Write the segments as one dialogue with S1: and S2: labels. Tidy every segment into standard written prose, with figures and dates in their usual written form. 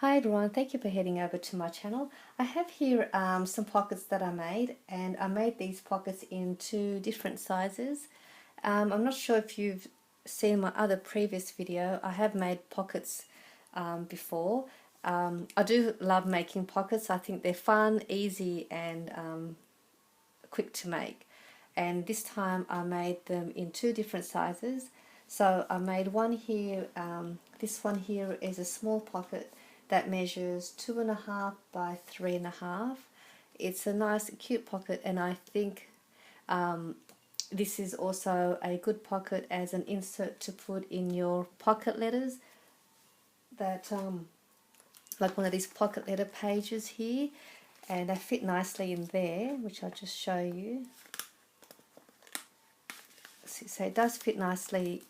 S1: Hi everyone, thank you for heading over to my channel. I have here some pockets that I made, and I made these pockets in two different sizes. I'm not sure if you've seen my other previous video. I have made pockets before. I do love making pockets. I think they're fun, easy and quick to make. And this time I made them in two different sizes. So I made one here, this one here is a small pocket that measures 2.5 by 3.5. It's a nice cute pocket, and I think this is also a good pocket as an insert to put in your pocket letters, that like one of these pocket letter pages here, and they fit nicely in there, which I'll just show you. So it does fit nicely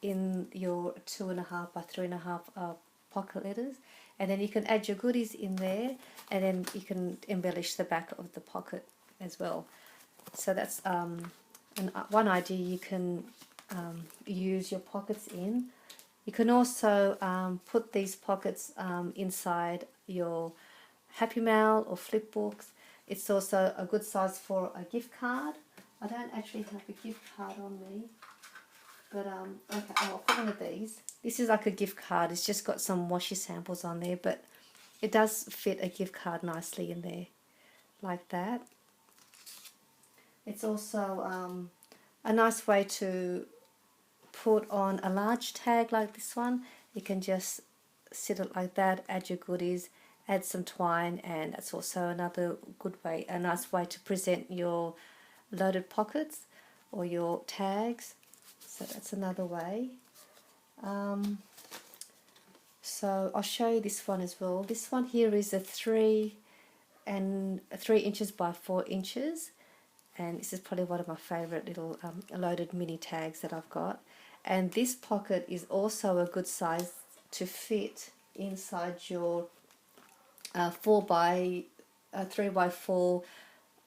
S1: in your 2.5 by 3.5 pocket letters, and then you can add your goodies in there, and then you can embellish the back of the pocket as well. So that's one idea you can use your pockets in. You can also put these pockets inside your happy mail or flip books. It's also a good size for a gift card. I don't actually have a gift card on me, but okay, I'll put one of these. This is like a gift card. It's just got some washi samples on there, but it does fit a gift card nicely in there, like that. It's also a nice way to put on a large tag like this one. You can just sit it like that, add your goodies, add some twine, and that's also another good way, a nice way to present your loaded pockets or your tags. So that's another way. So I'll show you this one as well. This one here is a 3 inches by 4 inches, and this is probably one of my favorite little loaded mini tags that I've got. And this pocket is also a good size to fit inside your 3 by 4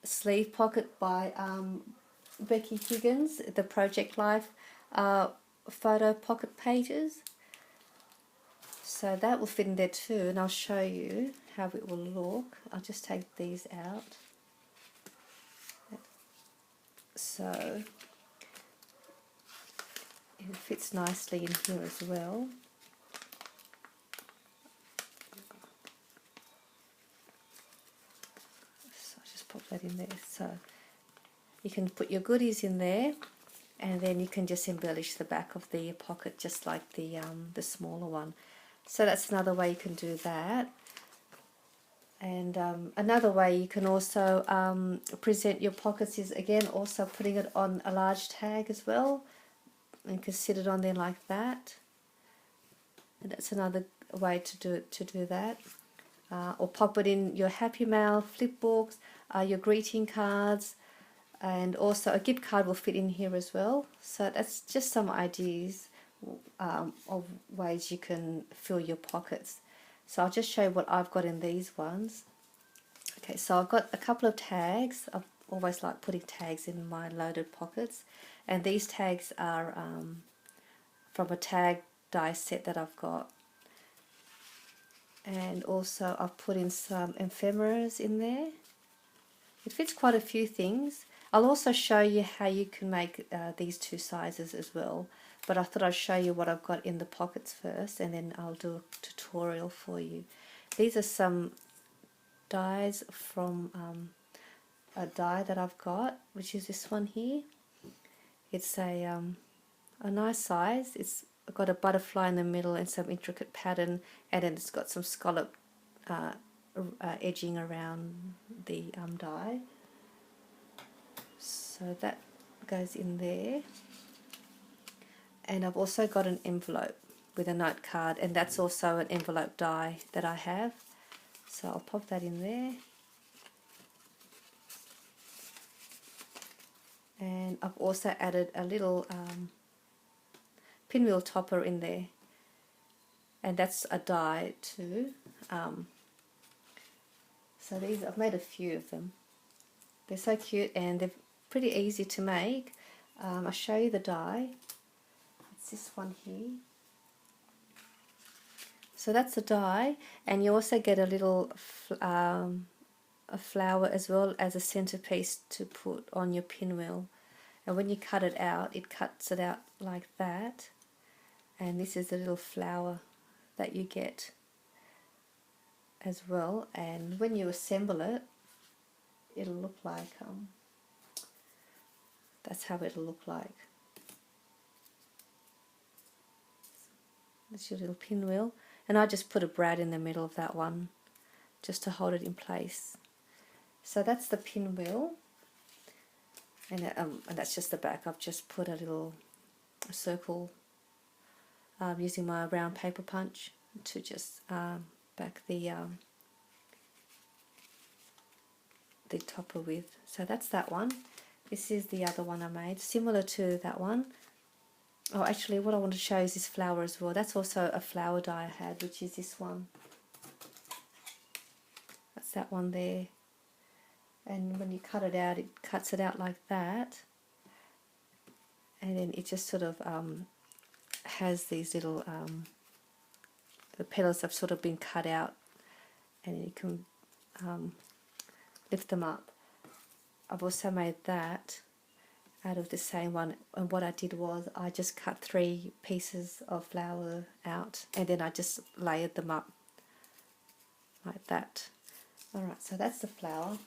S1: sleeve pocket by Becky Higgins, the Project Life photo pocket pages. So that will fit in there too, and I'll show you how it will look. I'll just take these out. So it fits nicely in here as well. So I'll just pop that in there. So you can put your goodies in there, and then you can just embellish the back of the pocket just like the smaller one. So that's another way you can do that. And another way you can also present your pockets is, again, also putting it on a large tag as well, and you can sit it on there like that. And that's another way to do that. Or pop it in your happy mail, flip books, your greeting cards, and also a gift card will fit in here as well. So that's just some ideas of ways you can fill your pockets. So I'll just show you what I've got in these ones. Okay, so I've got a couple of tags. I've always liked putting tags in my loaded pockets, and these tags are from a tag die set that I've got. And also I've put in some ephemeras in there. It fits quite a few things. I'll also show you how you can make these two sizes as well, but I thought I'd show you what I've got in the pockets first, and then I'll do a tutorial for you. These are some dies from a die that I've got, which is this one here. It's a nice size. It's got a butterfly in the middle and some intricate pattern, and then it's got some scallop edging around the die. So that goes in there. And I've also got an envelope with a note card, and that's also an envelope die that I have. So I'll pop that in there. And I've also added a little pinwheel topper in there, and that's a die too. So these, I've made a few of them. They're so cute and they're pretty easy to make. I'll show you the die. It's this one here. So that's the die, and you also get a little a flower as well as a centerpiece to put on your pinwheel. And when you cut it out, it cuts it out like that. And this is the little flower that you get as well. And when you assemble it, it'll look like that's how it'll look like. That's your little pinwheel, and I just put a brad in the middle of that one just to hold it in place. So that's the pinwheel, and that's just the back. I've just put a little circle using my round paper punch to just back the topper with. So that's that one. This is the other one I made, similar to that one. Oh, actually, what I want to show is this flower as well. That's also a flower die I had, which is this one. That's that one there. And when you cut it out, it cuts it out like that. And then it just sort of has these little, the petals have sort of been cut out, and you can lift them up. I've also made that out of the same one, and what I did was I just cut 3 pieces of flower out, and then I just layered them up like that. Alright, so that's the flower.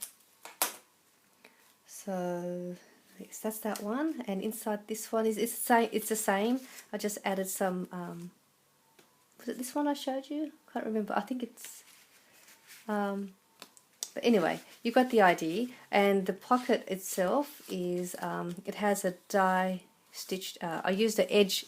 S1: So yes, that's that one, and inside this one is it's the same. I just added some was it this one I showed you? Can't remember. I think it's but anyway, you got the idea. And the pocket itself is it has a die stitched. I used a edge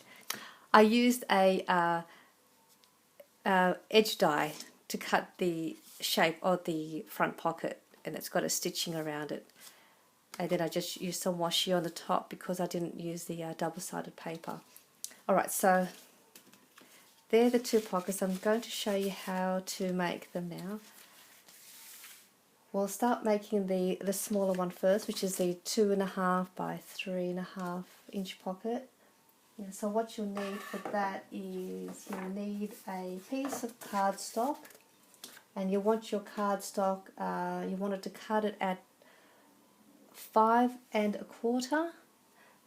S1: die to cut the shape of the front pocket, and it's got a stitching around it. And then I just used some washi on the top because I didn't use the double-sided paper. Alright, so they're the 2 pockets. I'm going to show you how to make them now. We'll start making the smaller one first, which is the 2.5 by 3.5 inch pocket. Yeah, so what you'll need for that is you'll need a piece of cardstock, and you want your cardstock, you wanted to cut it at 5 1/4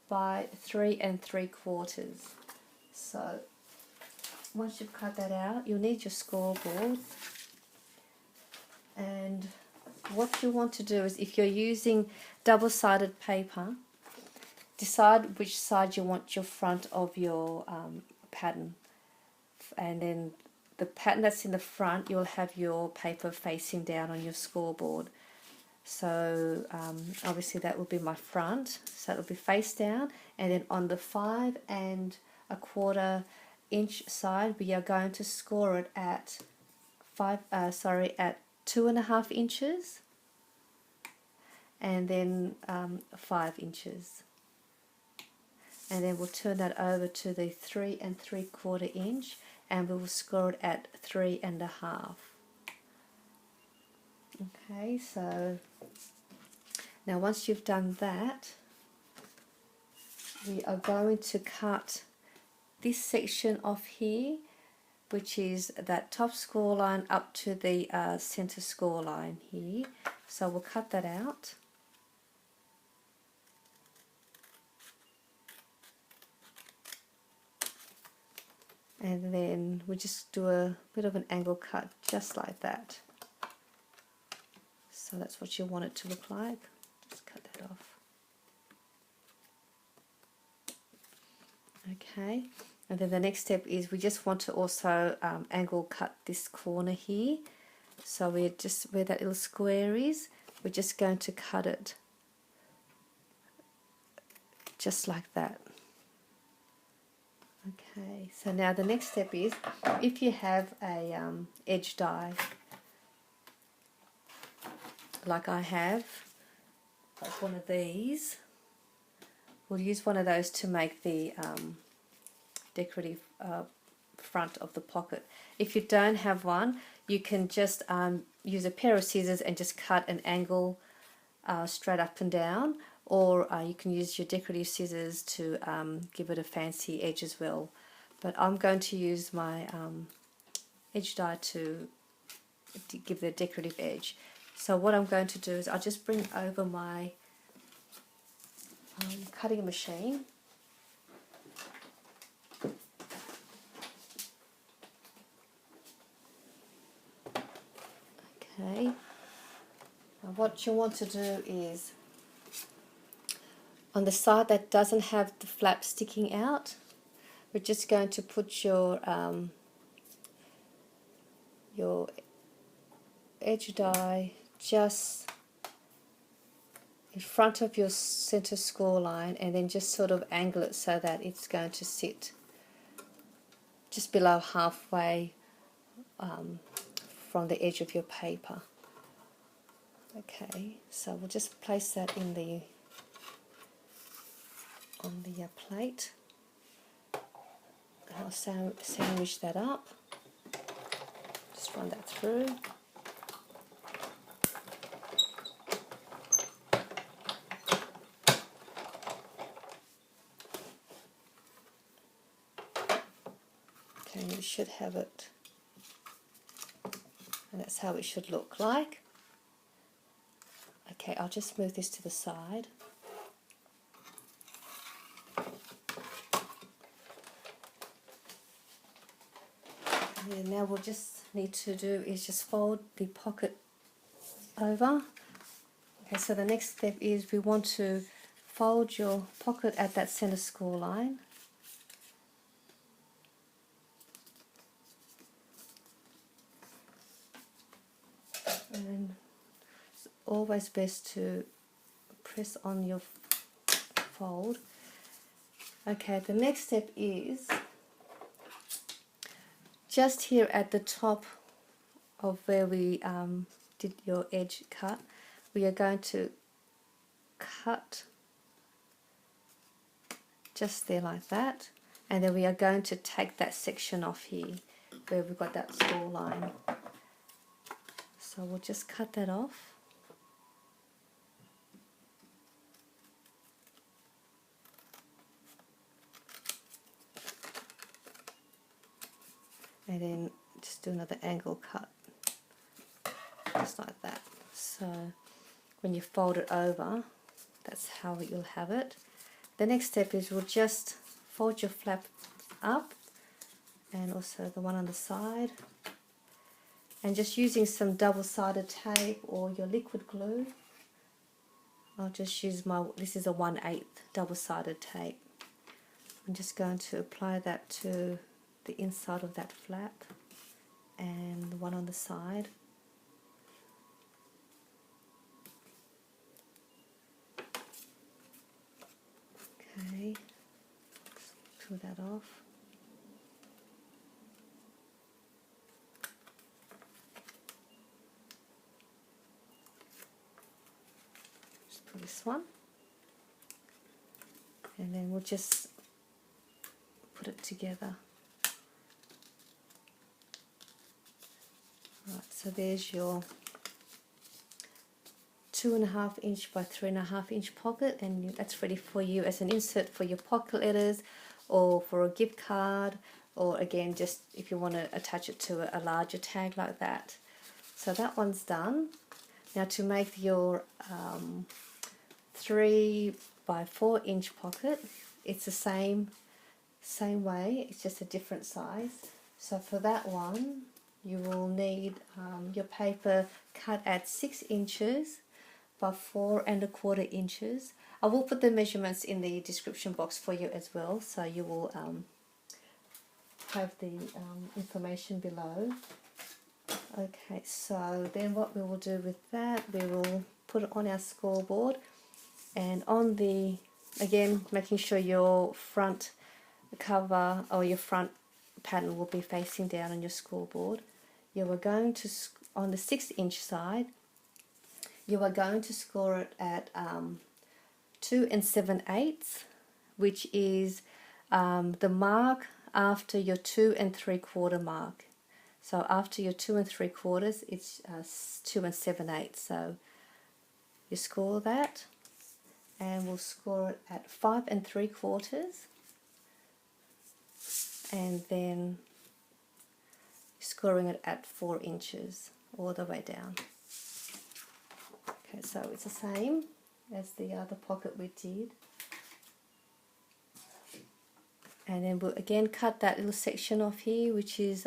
S1: by 3 3/4. So once you've cut that out, you'll need your scoreboard, and what you want to do is, if you're using double-sided paper, decide which side you want your front of your pattern, and then the pattern that's in the front, you'll have your paper facing down on your scoreboard. So obviously that will be my front, so it'll be face down, and then on the 5 1/4 inch side, we are going to score it at 2.5 inches, and then 5 inches, and then we'll turn that over to the 3 3/4 inch, and we will score it at 3 1/2. Okay, so now once you've done that, we are going to cut this section off here, which is that top score line up to the center score line here. So we'll cut that out. And then we just do a bit of an angle cut just like that. So that's what you want it to look like. Just cut that off. Okay, and then the next step is we just want to also angle cut this corner here. So we're just, where that little square is, we're just going to cut it just like that. Okay, so now the next step is, if you have a edge die, like I have, like one of these, we'll use one of those to make the decorative front of the pocket. If you don't have one, you can just use a pair of scissors and just cut an angle straight up and down, or you can use your decorative scissors to give it a fancy edge as well. But I'm going to use my edge die to give the decorative edge. So what I'm going to do is I'll just bring over my cutting machine. Okay, now what you want to do is on the side that doesn't have the flap sticking out, we're just going to put your edge die just in front of your center score line, and then just sort of angle it so that it's going to sit just below halfway from the edge of your paper. Okay, so we'll just place that in the on the plate. I'll sandwich that up. Just run that through. Okay, you should have it, and that's how it should look like. Okay, I'll just move this to the side. And now we'll just need to do is just fold the pocket over. Okay, so the next step is we want to fold your pocket at that center score line. And it's always best to press on your fold. Okay, the next step is just here at the top of where we did your edge cut, we are going to cut just there like that, and then we are going to take that section off here where we've got that score line. So we'll just cut that off. And then just do another angle cut, just like that. So when you fold it over, that's how you'll have it. The next step is we'll just fold your flap up, and also the one on the side, and just using some double-sided tape or your liquid glue. I'll just use this is a 1/8 double-sided tape. I'm just going to apply that to the inside of that flap and the one on the side. Okay, peel that off. Just put this one, and then we'll just put it together. Right, so there's your 2.5 inch by 3.5 inch pocket, and that's ready for you as an insert for your pocket letters or for a gift card, or again just if you want to attach it to a larger tag like that. So that one's done. Now to make your 3 by 4 inch pocket, it's the same way, it's just a different size. So for that one you will need your paper cut at 6 inches by 4¼ inches. I will put the measurements in the description box for you as well, so you will have the information below. Okay, so then what we will do with that, we will put it on our scoreboard, and on the, again making sure your front cover or your front pattern will be facing down on your scoreboard. You are going to, on the 6 inch side, you are going to score it at 2 7/8, which is the mark after your 2 3/4 mark. So after your 2 3/4, it's 2 7/8. So you score that, and we'll score it at 5 3/4, and then scoring it at 4 inches all the way down. Okay, so it's the same as the other pocket we did. And then we'll again cut that little section off here, which is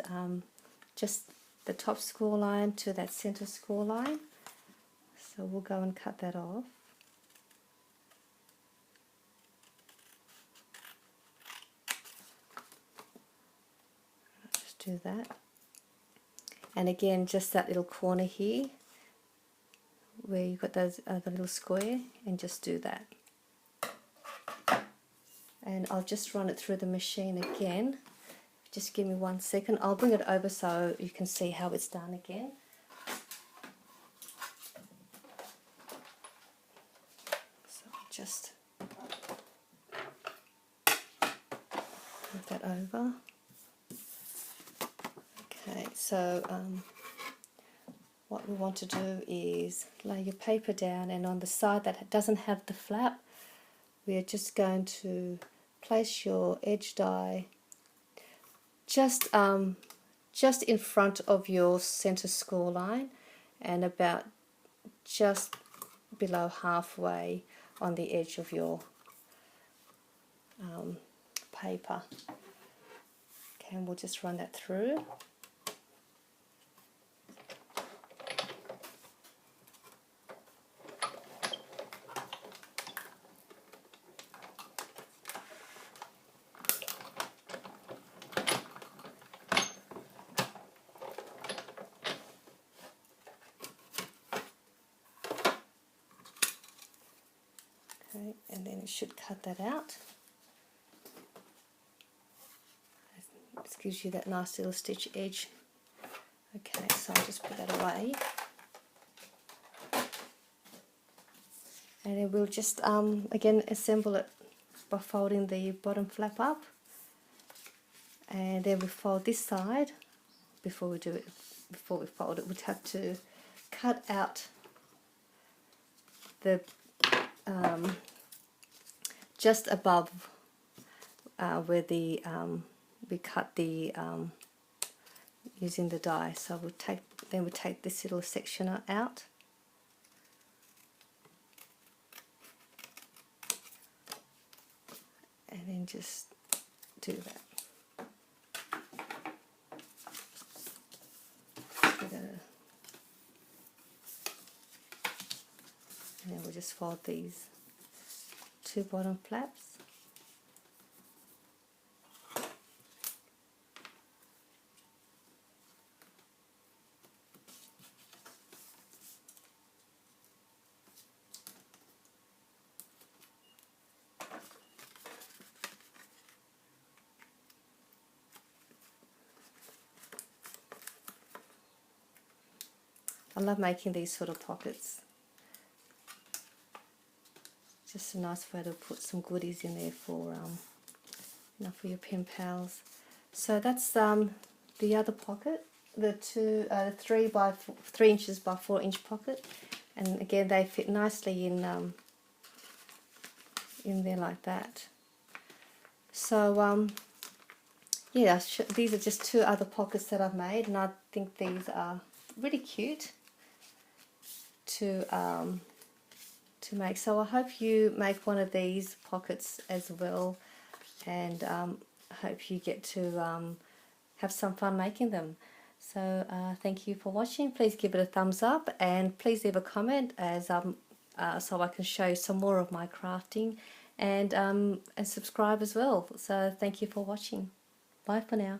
S1: just the top score line to that center score line. So we'll go and cut that off. Just do that. And again, just that little corner here where you've got those other little square, and just do that. And I'll just run it through the machine again. Just give me 1 second. I'll bring it over so you can see how it's done again. So just move that over. Okay, so what we want to do is lay your paper down, and on the side that doesn't have the flap, we are just going to place your edge die just in front of your center score line and about just below halfway on the edge of your paper. Okay, and we'll just run that through. Okay, and then it should cut that out. This gives you that nice little stitch edge. Okay, so I'll just put that away. And then we'll just again assemble it by folding the bottom flap up. And then we fold this side. Before we fold it, we'd have to cut out the just above where the we cut the using the die. So we'll take this little section out, and then just do that. And then we'll just fold these 2 bottom flaps. I love making these sort of pockets. Just a nice way to put some goodies in there for for your pen pals. So that's the other pocket, the 3 inches by 4 inch pocket, and again they fit nicely in there like that. So yeah, these are just 2 other pockets that I've made, and I think these are really cute to make. So I hope you make one of these pockets as well, and I hope you get to have some fun making them. So thank you for watching. Please give it a thumbs up, and please leave a comment as so I can show you some more of my crafting, and subscribe as well. So thank you for watching. Bye for now.